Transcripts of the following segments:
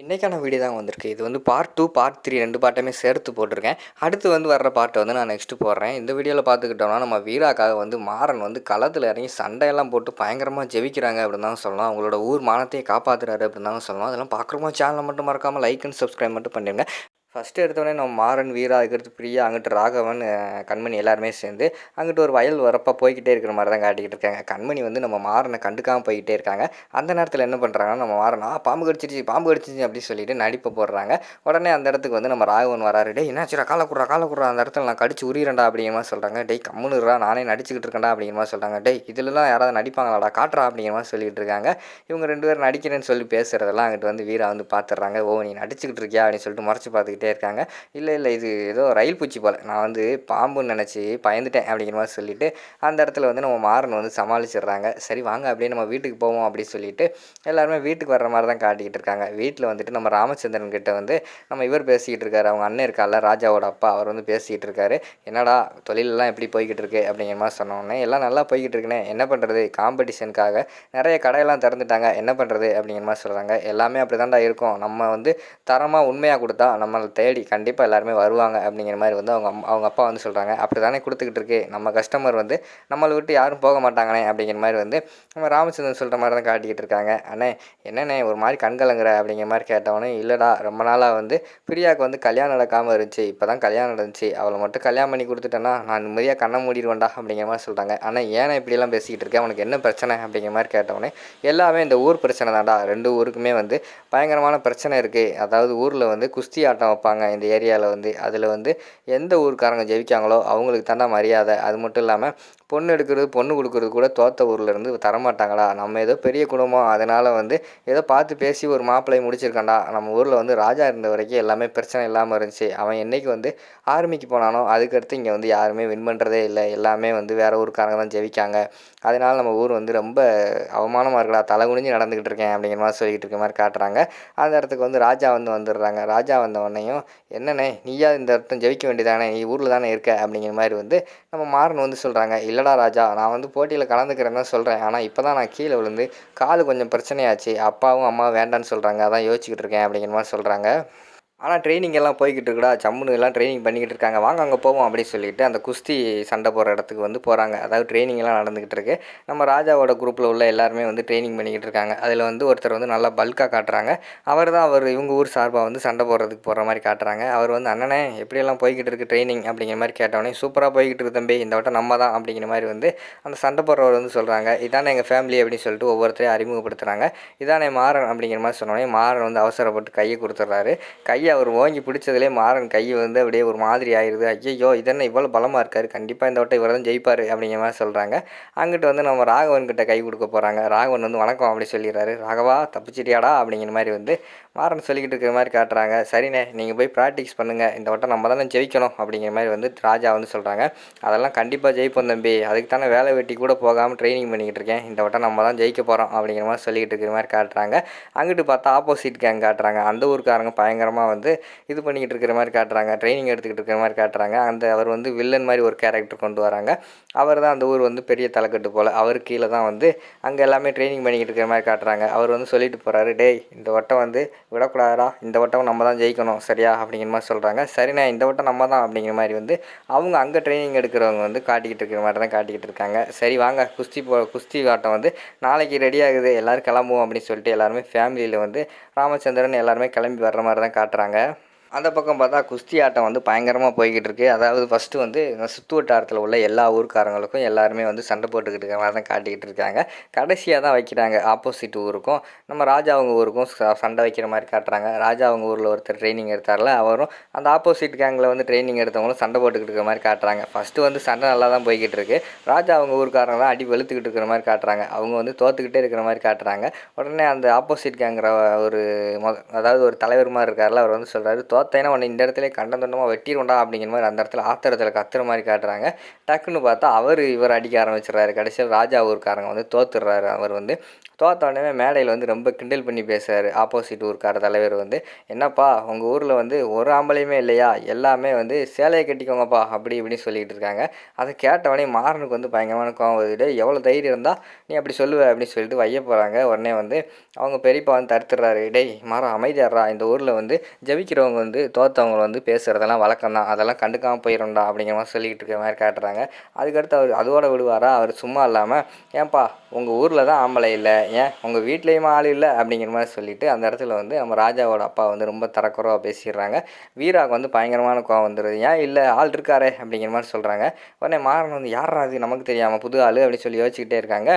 இன்னைக்கான வீடியோ தான் வந்திருக்கு. இது வந்து பார்ட் 2, பார்ட் 3 2 பார்ட்டுமே சேர்த்து போட்டிருக்கேன். அடுத்து வந்து வர்ற பார்ட்ட வந்து நான் நெக்ஸ்ட்டு போடுறேன். இந்த வீடியோவில் பார்த்துக்கிட்டோம்னா, நம்ம வீராக்காக வந்து மாறன் வந்து களத்தில் இறங்கி சண்டையெல்லாம் போட்டு பயங்கரமாக ஜெயிக்கிறாங்க அப்படின்னு தான் சொல்லலாம். அவங்களோட ஊர் மானத்தையே காப்பாற்றுறாரு அப்படின்னு தான் சொல்லலாம். அதெல்லாம் பார்க்குறவங்க சேனலை மட்டும் மறக்காமல் லைக் அண்ட் சப்ஸ்கிரைப் மட்டும் பண்ணிடுங்க. ஃபஸ்ட்டு எடுத்தோடனே நம்ம மாறன், வீரா, அதுக்கடுத்து பிரியா, அங்கிட்டு ராகவன், கண்மணி எல்லாருமே சேர்ந்து அங்கிட்டு ஒரு வயல் வரப்போ போய்கிட்டே இருக்கிற மாதிரி தான் காட்டிக்கிட்டு இருக்காங்க. கண்மணி வந்து நம்ம மாறனை கண்டுக்காமல் போய்கிட்டே இருக்காங்க. அந்த நேரத்தில் என்ன பண்ணுறாங்கன்னா, நம்ம மாறன் பாம்பு கடிச்சிருச்சு பாம்பு கடிச்சிச்சு அப்படின்னு சொல்லிட்டு நடிப்பை போடுறாங்க. உடனே அந்த இடத்துக்கு வந்து நம்ம ராகவன் வராரு. டேய் என்னாச்சுடா, காலை குடுறா அந்த இடத்துல நான் கடிச்சு உரியிறேன்டா அப்படிங்கிற மாதிரி சொல்கிறாங்க. டேய் கம்முனுறா, நானே நடிச்சுக்கிட்டு இருக்கேன்டா அப்படிங்கிற மாதிரி சொல்கிறாங்க. டேய் இதுலலாம் யாராவது நடிப்பாங்களாடா, காட்டுறா அப்படிங்கிற மாதிரி சொல்லிட்டு இருக்காங்க. இவங்க 2 பேரும் நடிக்கிறேன்னு சொல்லி பேசுகிறதெல்லாம் அங்கிட்டு வந்து வீரா வந்து பார்த்துடுறாங்க. ஓ நீ நடிச்சுக்கிட்டு இருக்கியா அப்படின்னு சொல்லிட்டு முறைச்சி பார்த்துக்கிட்டே இருக்காங்க. இல்லை இது ஏதோ ரயில் பூச்சி போல், நான் வந்து பாம்புன்னு நினச்சி பயந்துட்டேன் அப்படிங்கிற மாதிரி சொல்லிவிட்டு அந்த இடத்துல வந்து நம்ம மாறன் வந்து சமாளிச்சிடுறாங்க. சரி வாங்க அப்படியே நம்ம வீட்டுக்கு போவோம் அப்படின்னு சொல்லிட்டு எல்லாருமே வீட்டுக்கு வர்ற மாதிரி தான் காட்டிக்கிட்டு இருக்காங்க. வீட்டில் வந்துட்டு நம்ம ராமச்சந்திரன் கிட்ட வந்து நம்ம இவர் பேசிக்கிட்டு இருக்காரு. அவங்க அண்ணன் இருக்கார்ல, ராஜாவோட அப்பா, அவர் வந்து பேசிக்கிட்டு இருக்காரு. என்னடா தொழிலெல்லாம் எப்படி போய்கிட்டு இருக்கு அப்படிங்கிற மாதிரி சொன்னோடனே, எல்லாம் நல்லா போய்கிட்டு இருக்குண்ணே, என்ன பண்ணுறது, காம்படிஷனுக்காக நிறைய கடையெல்லாம் திறந்துட்டாங்க, என்ன பண்ணுறது அப்படிங்கிற மாதிரி சொல்கிறாங்க. எல்லாமே அப்படி தான்டா இருக்கும், நம்ம வந்து தரமாக உண்மையாக கொடுத்தா நம்மளை தேடி கண்டிப்பாக எல்லாருமே வருவாங்க அப்படிங்கிற மாதிரி வந்து அவங்க அப்பா வந்து சொல்கிறாங்க. அப்படி தானே கொடுத்துக்கிட்டு இருக்கு, நம்ம கஸ்டமர் வந்து நம்மளை விட்டு யாரும் போக மாட்டாங்கண்ணே அப்படிங்கிற மாதிரி வந்து நம்ம ராமச்சந்திரன் சொல்கிற மாதிரி தான் காட்டிக்கிட்டு இருக்காங்க. அண்ணே என்னண்ணே ஒரு மாதிரி கண்கலங்குற அப்படிங்கிற மாதிரி கேட்டவொடனே, இல்லைடா ரொம்ப நாளாக வந்து பிரியாவுக்கு வந்து கல்யாணம் நடக்காமல் இருந்துச்சு, இப்போ தான் கல்யாணம் நடந்துச்சு, அவளை மட்டும் கல்யாணம் பண்ணி கொடுத்துட்டேன்னா நான் நிம்மதியாக கண்ணை மூடிடுவேன்டா அப்படிங்கிற மாதிரி சொல்கிறாங்க. ஆனால் ஏன்னா இப்படியெல்லாம் பேசிக்கிட்டு இருக்கேன், உனக்கு என்ன பிரச்சனை அப்படிங்கிற மாதிரி கேட்டவொடனே, எல்லாமே இந்த ஊர் பிரச்சனை தான்டா, 2 ஊருக்குமே வந்து பயங்கரமான பிரச்சனை இருக்குது. அதாவது ஊரில் வந்து குஸ்தி ஆட்டம் வைப்பாங்க இந்த ஏரியாவில் வந்து, அதில் வந்து எந்த ஊருக்காரங்க ஜெயிக்காங்களோ அவங்களுக்கு தாண்டா மரியாதை. அது மட்டும் இல்லாமல் பொண்ணு எடுக்கிறது பொண்ணு கொடுக்குறது கூட தோற்ற ஊர்லேருந்து தரமாட்டாங்களா, நம்ம ஏதோ பெரிய குடும்பம் அதனால் வந்து ஏதோ பார்த்து பேசி ஒரு மாப்பிள்ளை முடிச்சிருக்காண்டா. நம்ம ஊரில் வந்து ராஜா இருந்த வரைக்கும் எல்லாமே பிரச்சனை இல்லாமல் இருந்துச்சு, அவன் என்றைக்கு வந்து ஆர்மிக்கு போனானோ அதுக்கடுத்து இங்கே வந்து யாருமே வின் பண்ணுறதே இல்லை, எல்லாமே வந்து வேறு ஊருக்காரங்க தான் ஜெயிக்காங்க, அதனால் நம்ம ஊர் வந்து ரொம்ப அவமானமாக இருக்குடா, தலை குனிஞ்சு நடந்துக்கிட்டு இருக்கேன் அப்படிங்கிற மாதிரி சொல்லிக்கிட்டு இருக்க மாதிரி காட்டுறாங்க. அந்த இடத்துக்கு வந்து ராஜா வந்து வந்துடுறாங்க. ராஜா வந்த உடனேயும், என்னண்ணே நீயா இந்த இடத்துல ஜெயிக்க வேண்டியதானே, நீ ஊரில் தானே இருக்க அப்படிங்கிற மாதிரி வந்து நம்ம மாறன் வந்து சொல்கிறாங்க. இல்லைடா ராஜா, நான் வந்து போட்டியில் கலந்துக்கிறேன்னு தான் சொல்கிறேன், ஆனால் இப்போ தான் நான் கீழே விழுந்து கால் கொஞ்சம் பிரச்சனையாச்சு, அப்பாவும் அம்மாவும் வேண்டான்னு சொல்கிறாங்க, அதான் யோசிச்சுக்கிட்டு இருக்கேன் அப்படிங்கிற மாதிரி சொல்கிறாங்க. ஆனால் ட்ரைனிங் எல்லாம் போய்கிட்டு இருக்குடா, ஜம்முன்னு எல்லாம் ட்ரைனிங் பண்ணிக்கிட்டு இருக்காங்க, வாங்க அங்கே போவோம் அப்படின்னு சொல்லிட்டு அந்த குஸ்தி சண்டை போடுற இடத்துக்கு வந்து போகிறாங்க. அதாவது ட்ரைனிங் எல்லாம் நடந்துக்கிட்டு இருக்கு. நம்ம ராஜாவோட குரூப்பில் உள்ள எல்லாருமே வந்து ட்ரைனிங் பண்ணிக்கிட்டு இருக்காங்க. அதில் வந்து ஒருத்தர் வந்து நல்லா பல்காக காட்டுறாங்க. அவர் இவங்க ஊர் சார்பாக வந்து சண்டை போடுறதுக்கு போகிற மாதிரி காட்டுறாங்க. அவர் வந்து அண்ணனே எப்படியெல்லாம் போய்கிட்டு இருக்குது ட்ரைனிங் அப்படிங்கிற மாதிரி கேட்டவொடனே, சூப்பராக போய்கிட்டு இருக்கு தம்பி, இந்த வட்டம் நம்ம தான் அப்படிங்கிற மாதிரி வந்து அந்த சண்டை போடுறவர் வந்து சொல்கிறாங்க. இதானே எங்கள் ஃபேமிலி அப்படின்னு சொல்லிட்டு ஒவ்வொருத்தரையும் அறிமுகப்படுத்துகிறாங்க. இதானே மாறன் அப்படிங்கிற மாதிரி சொன்னோடனே மாறன் வந்து அவசரப்பட்டு கையை கொடுத்துட்றாரு. கையை அவர் ஓங்கி பிடிச்சதுலேயே மாறன் கை வந்து அப்படியே ஒரு மாதிரி ஆயிடுது. ஐயோ இதென்ன இவ்வளோ பலமாக இருக்கார், கண்டிப்பாக இந்த வட்டம் இவர் தான் ஜெயிப்பார் அப்படிங்கிற மாதிரி சொல்கிறாங்க. அங்கிட்டு வந்து நம்ம ராகவன் கிட்ட கை கொடுக்க போகிறாங்க. ராகவன் வந்து வணக்கம் அப்படி சொல்லிடுறாரு. ராகவா தப்பிச்சிட்டியாடா அப்படிங்கிற மாதிரி வந்து மாறன் சொல்லிக்கிட்டு இருக்கிற மாதிரி காட்டுறாங்க. சரிண்ணே நீங்கள் போய் ப்ராக்டிஸ் பண்ணுங்கள், இந்த வட்டம் நம்ம தானே ஜெயிக்கணும் அப்படிங்கிற மாதிரி வந்து ராஜா வந்து சொல்கிறாங்க. அதெல்லாம் கண்டிப்பாக ஜெயிப்போம் தம்பி, அதுக்கு தானே வேலை வெட்டி கூட போகாமல் ட்ரைனிங் பண்ணிக்கிட்டு இருக்கேன், இந்த வட்டம் நம்ம தான் ஜெயிக்க போகிறோம் அப்படிங்கிற மாதிரி சொல்லிக்கிட்டு இருக்கிற மாதிரி காட்டுறாங்க. அங்கிட்டு பார்த்தா ஆப்போசிட் கேங் காட்டுறாங்க. அந்த ஊருக்காரங்க பயங்கரமாக வந்து இது பண்ணிக்கிட்டு இருக்கிற மாதிரி காட்டுறாங்க, ட்ரைனிங் எடுத்துக்கிட்டு இருக்கிற மாதிரி காட்டுறாங்க. அவர் வந்து வில்லன் மாதிரி ஒரு கேரக்டர் கொண்டு வராங்க. அவர் தான் அந்த ஊர் வந்து பெரிய தலைக்கட்டு போல், அவர் கீழே தான் வந்து அங்கே எல்லாமே ட்ரைனிங் பண்ணிக்கிட்டு இருக்கிற மாதிரி காட்டுறாங்க. அவர் வந்து சொல்லிட்டு போகிறாரு, டேய் இந்த வட்டம் வந்து விடக்கூடாதா, இந்த வட்டம் நம்ம தான் ஜெயிக்கணும் சரியா அப்படிங்கிற மாதிரி சொல்கிறாங்க. சரிண்ணே இந்த வட்டம் நம்ம தான் அப்படிங்கிற மாதிரி வந்து அவங்க அங்கே ட்ரைனிங் எடுக்கிறவங்க வந்து காட்டிக்கிட்டு இருக்கிற மாதிரி தான் காட்டிக்கிட்டு இருக்காங்க. சரி வாங்க குஸ்தி ஆட்டம் வந்து நாளைக்கு ரெடி ஆகுது, எல்லோரும் கிளம்புவோம் அப்படின்னு சொல்லிட்டு எல்லாருமே ஃபேமிலியில் வந்து ராமச்சந்திரன் எல்லாருமே கிளம்பி வர்ற மாதிரி தான் காட்டுறாங்க. அந்த பக்கம் பார்த்தா குஸ்தி ஆட்டம் வந்து பயங்கரமாக போய்கிட்டு இருக்குது. அதாவது ஃபஸ்ட்டு வந்து சுற்று வட்டாரத்தில் உள்ள எல்லா ஊருக்காரங்களுக்கும் எல்லாருமே வந்து சண்டை போட்டுக்கிட்டு இருக்கிற மாதிரி தான் காட்டிக்கிட்டு இருக்காங்க. கடைசியாக தான் வைக்கிறாங்க ஆப்போசிட் ஊருக்கும் நம்ம ராஜா அவங்க ஊருக்கும் சண்டை வைக்கிற மாதிரி காட்டுறாங்க. ராஜா அவங்க ஊரில் ஒருத்தர் ட்ரைனிங் எடுத்தார்ல, அவரும் அந்த ஆப்போசிட் கேங்கில் வந்து ட்ரைனிங் எடுத்தவங்களும் சண்டை போட்டுக்கிட்டு இருக்கிற மாதிரி காட்டுறாங்க. ஃபஸ்ட்டு வந்து சண்டை நல்லா தான் போய்கிட்டு இருக்குது. ராஜா அவங்க ஊருக்காரங்க தான் அடி வெளுத்துக்கிட்டு இருக்கிற மாதிரி காட்டுறாங்க. அவங்க வந்து தோற்றுக்கிட்டே இருக்கிற மாதிரி காட்டுறாங்க. உடனே அந்த ஆப்போசிட் கேங்கிற ஒரு அதாவது ஒரு தலைவர் மாதிரி இருக்கார்ல, அவர் வந்து சொல்கிறாரு, தோத்தைனா உன்னை இந்த இடத்துல கண்டந்தண்டமாக வெட்டிடுவோண்டா அப்படிங்கிற மாதிரி அந்த இடத்துல ஆத்திரத்தில் கத்துற மாதிரி காட்டுறாங்க. டக்குன்னு பார்த்தா இவர் அடிக்க ஆரம்பிச்சிடுறாரு. கடைசியில் ராஜா ஊருக்காரங்க வந்து தோத்துடுறாரு. அவர் வந்து தோத்தோடனே மேடையில் வந்து ரொம்ப கிண்டல் பண்ணி பேசுகிறாரு ஆப்போசிட் ஊருக்கார தலைவர் வந்து, என்னப்பா உங்கள் ஊரில் வந்து ஒரு ஆம்பளையுமே இல்லையா, எல்லாமே வந்து சேலையை கட்டிக்கோங்கப்பா அப்படி இப்படின்னு சொல்லிகிட்டு இருக்காங்க. அதை கேட்டவொடனே மாறனுக்கு வந்து பயங்கரமான கோவம் வருது. எவ்வளோ தைரியம் இருந்தால் நீ அப்படி சொல்லுவ அப்படின்னு சொல்லிட்டு வைய போகிறாங்க. உடனே வந்து அவங்க பெரியப்பா வந்து தடுத்துடுறாரு. டேய் மாறன் அமைதியாடுறா, இந்த ஊரில் வந்து ஜெயிக்கிறவங்க வந்து தோற்றவங்க வந்து பேசுகிறதெல்லாம் வழக்கம் தான், அதெல்லாம் கண்டுக்காமல் போயிடும்டா அப்படிங்கிற மாதிரி சொல்லிக்கிட்டு இருக்க மாதிரி காட்டுறாங்க. அதுக்கடுத்து அவர் அதோட விடுவாரா, அவர் சும்மா இல்லாமல் ஏன்பா உங்கள் ஊரில் தான் ஆம்பளை இல்லை, ஏன் உங்கள் வீட்லேயுமா ஆள் இல்லை அப்படிங்கிற மாதிரி சொல்லிவிட்டு அந்த இடத்துல வந்து நம்ம ராஜாவோட அப்பா வந்து ரொம்ப தரக்குறவாக பேசிடுறாங்க. வீராவுக்கு வந்து பயங்கரமான கோவம் வந்துடுது. ஏன் இல்லை ஆள் இருக்காரே அப்படிங்கிற மாதிரி சொல்கிறாங்க. உடனே மாறன் வந்து யாரா அது நமக்கு தெரியாமல் புது ஆள் அப்படின்னு சொல்லி யோசிச்சுக்கிட்டே இருக்காங்க.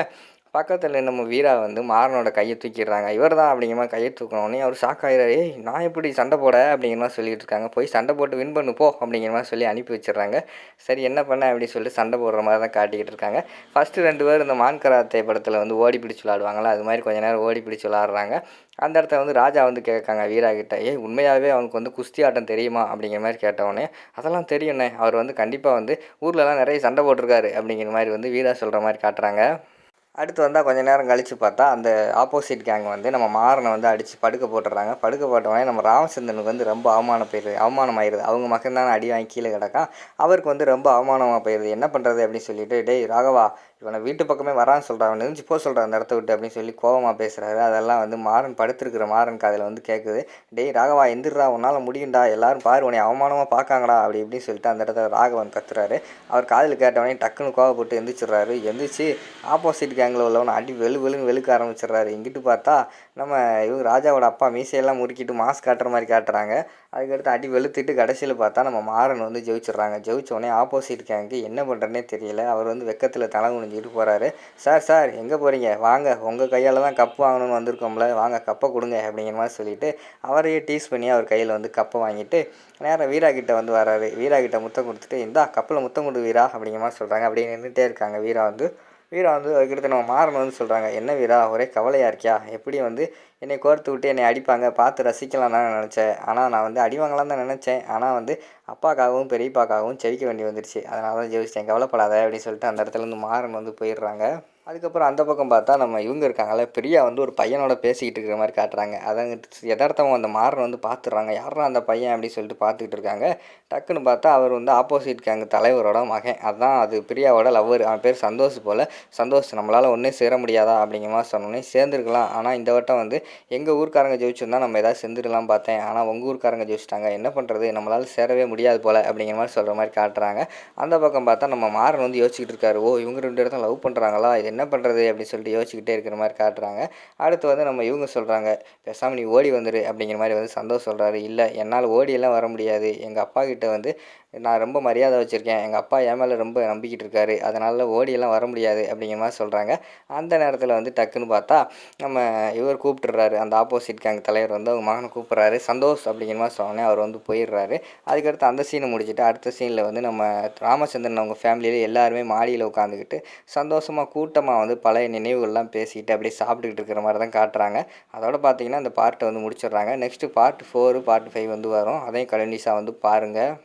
பக்கத்தில் நம்ம வீரா வந்து மாறனோட கையை தூக்கிடுறாங்க. இவர் தான் அப்படிங்கிற மாதிரி கையை தூக்கினோடனே அவர் ஷாக் ஆகிடுறாரு. ஏய் நான் எப்படி சண்டை போட அப்படிங்கிற மாதிரி சொல்லிட்டு இருக்காங்க. போய் சண்டை போட்டு வின் பண்ணு போ அப்படிங்கிற மாதிரி சொல்லி அனுப்பி வச்சிடுறாங்க. சரி என்ன பண்ண அப்படின்னு சொல்லிட்டு சண்டை போடுற மாதிரி தான் காட்டிக்கிட்டு இருக்காங்க. ஃபஸ்ட்டு 2 பேர் இந்த மான் கராத்தே படத்தில் வந்து ஓடி பிடிச்சி விளாடுவாங்களா, அது மாதிரி கொஞ்சம் நேரம் ஓடி பிடிச்சி விளாட்றாங்க. அந்த இடத்துல வந்து ராஜா வந்து கேட்காங்க வீரா கிட்ட, ஏய் உண்மையாகவே அவனுக்கு வந்து குஸ்தி ஆட்டம் தெரியுமா அப்படிங்கிற மாதிரி கேட்டவொடனே, அதெல்லாம் தெரியுண்ணே, அவர் வந்து கண்டிப்பாக வந்து ஊர்லலாம் நிறைய சண்டை போட்டிருக்காரு அப்படிங்கிற மாதிரி வந்து வீரா சொல்கிற மாதிரி காட்டுறாங்க. அடுத்து வந்தால் கொஞ்சம் நேரம் கழித்து பார்த்தா அந்த ஆப்போசிட் கேங் வந்து நம்ம மாறனை வந்து அடித்து படுக்க போட்டுடுறாங்க. படுக்க போட்டவொடனே நம்ம ராமச்சந்திரனுக்கு வந்து ரொம்ப அவமானமாயிருது. அவங்க மகன் தானே அடி வாங்கி கீழே கிடக்கான், அவருக்கு வந்து ரொம்ப அவமானமாக போயிடுது. என்ன பண்ணுறது அப்படின்னு சொல்லிட்டு, டேய் ராகவா இவனை வீட்டு பக்கமே வரான்னு சொல்கிறான், அவன் நெஞ்சு போக சொல்கிறான் அந்த இடத்த விட்டு அப்படின்னு சொல்லி கோவமாக பேசுகிறாரு. அதெல்லாம் வந்து மாறன் படுத்துருக்கிற மாறன் காதில் வந்து கேட்குது. டேய் ராகவா எந்திரா, உன்னால் முடியும்டா, எல்லாரும் பாரு உன்னை அவமானமாக பார்க்காங்கடா அப்படி இப்படின்னு சொல்லிட்டு அந்த இடத்துல ராகவன் கத்துறாரு. அவர் காதில் கேட்டவொடனே டக்குன்னு கோவப்பட்டு எந்திரிச்சிடுறாரு. எந்திரிச்சு ஆப்போசிட் கேங்கில் உள்ளவனை அடி வெளுன்னு வெளுக்க ஆரம்பிச்சிடுறாரு. இங்கிட்டு பார்த்தா நம்ம இவங்க ராஜாவோட அப்பா மீசையெல்லாம் முறுக்கிட்டு மாஸ்க் காட்டுற மாதிரி காட்டுறாங்க. அதுக்கடுத்து அடி வெளுத்துட்டு கடைசியில் பார்த்தா நம்ம மாறன் வந்து ஜெயிச்சிடுறாங்க. ஜெயிச்சோடனே ஆப்போசிட் கேங்க்கு என்ன பண்ணுறதுனே தெரியல. அவர் வந்து வெக்கத்தில் தலை குனிஞ்சிட்டு போகிறாரு. சார் எங்கே போகிறீங்க, வாங்க உங்கள் கையால் தான் கப்பு வாங்கணும்னு வந்திருக்கோம்ல, வாங்க கப்பை கொடுங்க அப்படிங்கிற மாதிரி சொல்லிவிட்டு அவரையே டீஸ் பண்ணி அவர் கையில் வந்து கப்பை வாங்கிட்டு நேராக வீரா கிட்ட வந்து வராரு. வீரா கிட்ட முத்தம் கொடுத்துட்டு, இந்தா கப்பில் முத்தம் கொடு வீரா அப்படிங்கிற மாதிரி சொல்கிறாங்க. அப்படியே நின்றுட்டே இருக்காங்க. வீரா வந்து அதுக்கடுத்து நம்ம மாறன் வந்து சொல்கிறாங்க, என்ன வீரா ஒரே கவலையாக இருக்கியா, எப்படி வந்து என்னை கோர்த்து விட்டு என்னை அடிப்பாங்க, பார்த்து ரசிக்கலாம் தான் நினச்சேன், ஆனால் நான் வந்து அடி வாங்கலாம் தான் நினச்சேன், ஆனால் வந்து அப்பாக்காகவும் பெரியப்பாக்காகவும் ஜெயிக்க வேண்டி வந்துடுச்சு, அதனால தான் ஜெயிச்சிட்டேன், கவலைப்படாத அப்படின்னு சொல்லிட்டு அந்த இடத்துல இருந்து மாறன் வந்து போயிடுறாங்க. அதுக்கப்புறம் அந்த பக்கம் பார்த்தா நம்ம இவங்க இருக்காங்களே பிரியா வந்து ஒரு பையனோட பேசிக்கிட்டு இருக்கிற மாதிரி காட்டுறாங்க. அதாங்க யதார்த்தமாக அந்த மாறன் வந்து பார்த்துடுறாங்க. யாரா அந்த பையன் அப்படின்னு சொல்லிட்டு பார்த்துக்கிட்டு இருக்காங்க. டக்குன்னு பார்த்தா அவர் வந்து ஆப்போசிட் கேங் தலைவரோட மகன், அதுதான் அது பிரியாவோட லவ்வர், அவன் பேர் சந்தோஷ் போல். சந்தோஷ் நம்மளால் ஒன்றே சேர முடியாதா அப்படிங்கிற மாதிரி சொன்னோன்னே சேர்ந்துருக்கலாம், ஆனால் இந்த வட்டம் வந்து எங்கள் ஊருக்காரங்க ஜெயிச்சிருந்தா நம்ம எதாவது செஞ்சிடலாம் பார்த்தேன், ஆனால் உங்கள் ஊருக்காரங்க ஜெயிச்சிட்டாங்க, என்ன பண்ணுறது நம்மளால் சேரவே முடியாது போல் அப்படிங்கிற மாதிரி சொல்கிற மாதிரி காட்டுறாங்க. அந்த பக்கம் பார்த்தா நம்ம மாறன் வந்து யோசிச்சுக்கிட்டு இருக்காரு. ஓ இவங்க 2 இடத்துல லவ் பண்ணுறாங்களா, இது என்ன பண்ணுறது அப்படின்னு சொல்லிட்டு யோசிச்சுக்கிட்டே இருக்கிற மாதிரி காட்டுறாங்க. அடுத்து வந்து நம்ம இவங்க சொல்கிறாங்க, பேசாமல் நீ ஓடி வந்துரு அப்படிங்கிற மாதிரி வந்து சந்தோஷம் சொல்கிறாரு. இல்லை என்னால் ஓடியெல்லாம் வர முடியாது, எங்கள் அப்பா கிட்ட வந்து நான் ரொம்ப மரியாதை வச்சுருக்கேன், எங்கள் அப்பா என் மேலே ரொம்ப நம்பிக்கிட்டு இருக்காரு, அதனால் ஓடியெல்லாம் வர முடியாது அப்படிங்கிற மாதிரி சொல்கிறாங்க. அந்த நேரத்தில் வந்து டக்குன்னு பார்த்தா நம்ம இவர் கூப்பிட்டுறாரு, அந்த ஆப்போசிட் கேங் தலைவர் வந்து அவங்க மகனை கூப்பிட்றாரு. சந்தோஷ் அப்படிங்கிற மாதிரி சொன்னோன்னே அவர் வந்து போயிடுறாரு. அதுக்கடுத்து அந்த சீனை முடிச்சுட்டு அடுத்த சீனில் வந்து நம்ம ராமச்சந்திரன் அவங்க ஃபேமிலியில் எல்லாருமே மாடியில் உட்காந்துக்கிட்டு சந்தோஷமாக கூட்டமாக வந்து பழைய நினைவுகள்லாம் பேசிக்கிட்டு அப்படியே சாப்பிட்டுக்கிட்டு இருக்கிற மாதிரி தான் காட்டுறாங்க. அதோட பார்த்தீங்கன்னா அந்த பார்ட்டை வந்து முடிச்சிடுறாங்க. நெக்ஸ்ட்டு பார்ட் 4 பார்ட் 5 வந்து வரும், அதையும் கண்டினியூஸாக வந்து பாருங்கள்.